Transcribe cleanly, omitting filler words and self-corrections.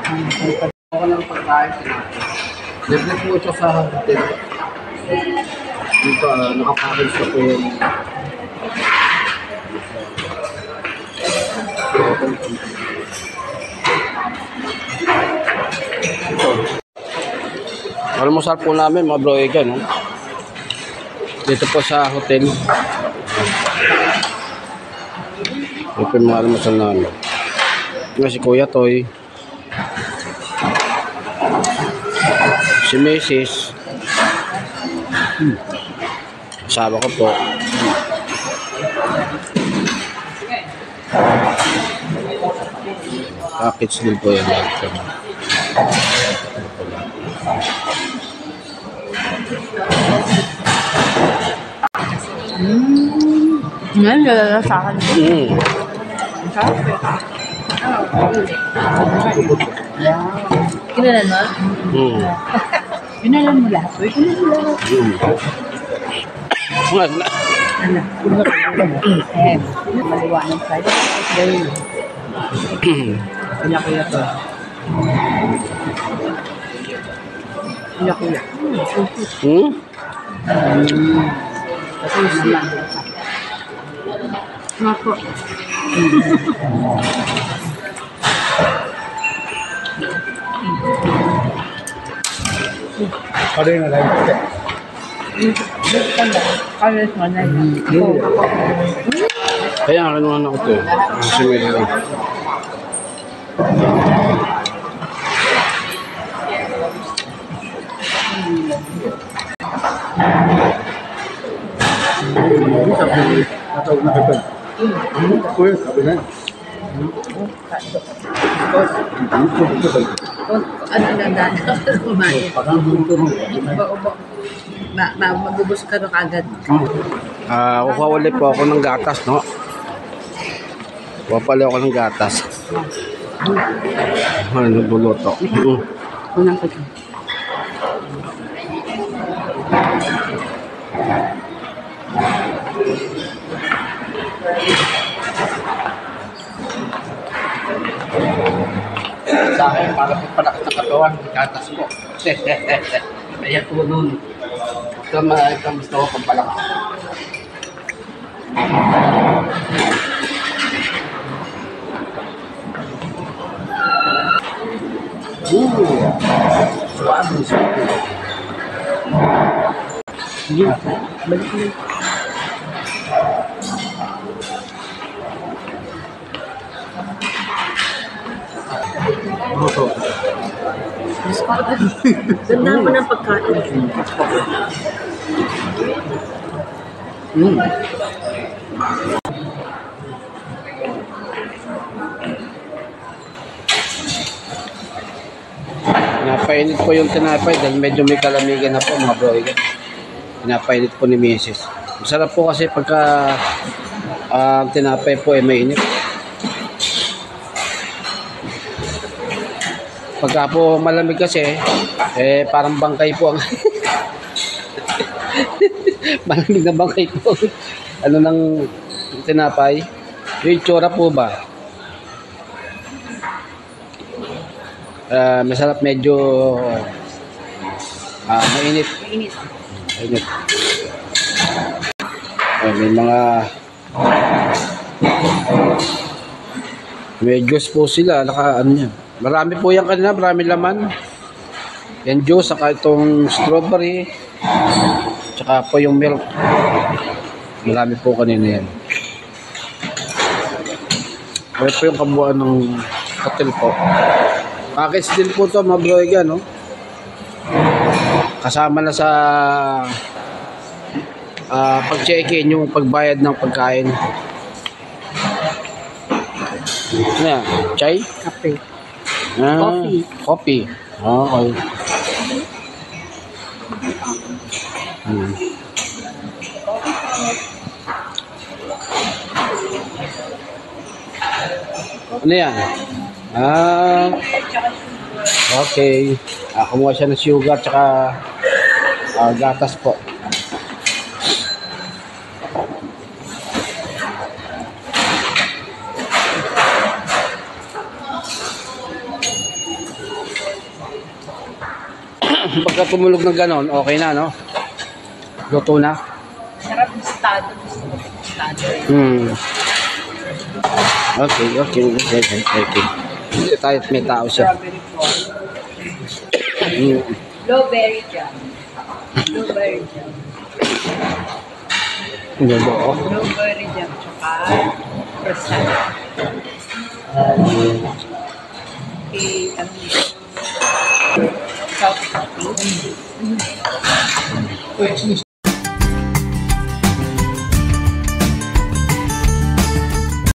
Ako ng pagkain natin. Libre po ito sa hotel. Dito, nakapackage na po yung almusal po namin mga bro no? Dito po sa hotel. Ito po yung mga almusal namin. Ito si Kuya Toy, si Mrs. Asawa ko po. Package din po yan. Ngayon, lalala sa akin. Kinalan mo? Kinalan mo lahat. Kinalan mo lahat. Ano? Maliwanag tayo. Kuya to. Kuya. Kasi naman. Mako. Ano yung nalain ko? Kaya kinuha na ko ito. Kasi may lang. Natawag na kita. Kuya, sabi na. Ano na dahil? Kumain. Magubos ka rin agad. Kukuha ulit po ako ng gatas, no? Kukuha pala ako ng gatas. Ano, buluto. Unang ko. Sa akin, para po palakit ng katawan, gatas po. Kaya po nun. Ito gusto ko pang palakit. Suwado. Balik mo. Ganda mo ng pagkain. Pinapainit po yung tinapay dahil medyo may kalamigan na po mga bro. Pinapainit po ni Mrs. Masarap po kasi pagka tinapay po ay mainit. Pagka po malamig kasi, parang bangkay po ang malamig na bangkay po. Ano ng tinapay? Yung itsura po ba? Masarap medyo mainit. Mainit. May mga may juice po sila. Ano yan? Marami po yan kanina, marami laman. Yan juice, saka itong strawberry, saka po yung milk. Marami po kanina yan. Ito po yung kabuuan ng hotel po. Package din po ito, mga bro, no? Kasama na sa pag-check-in yung pagbayad ng pagkain. Ano yan? Chai? Kape. Coffee. Coffee. Okay. Ano yan? Okay. Kumuha siya ng sugar tsaka gatas po. Pagka tumulog ng ganon, okay na, no? Luto na. Sarap gustado. Gusto ko gustado. Okay. Hindi tayo may tao siya. Strawberry corn. Mm. Blueberry jam. Blueberry jam. Ano ba, oh? Blueberry jam. Tsaka croissant. Ano yun? South Coffee.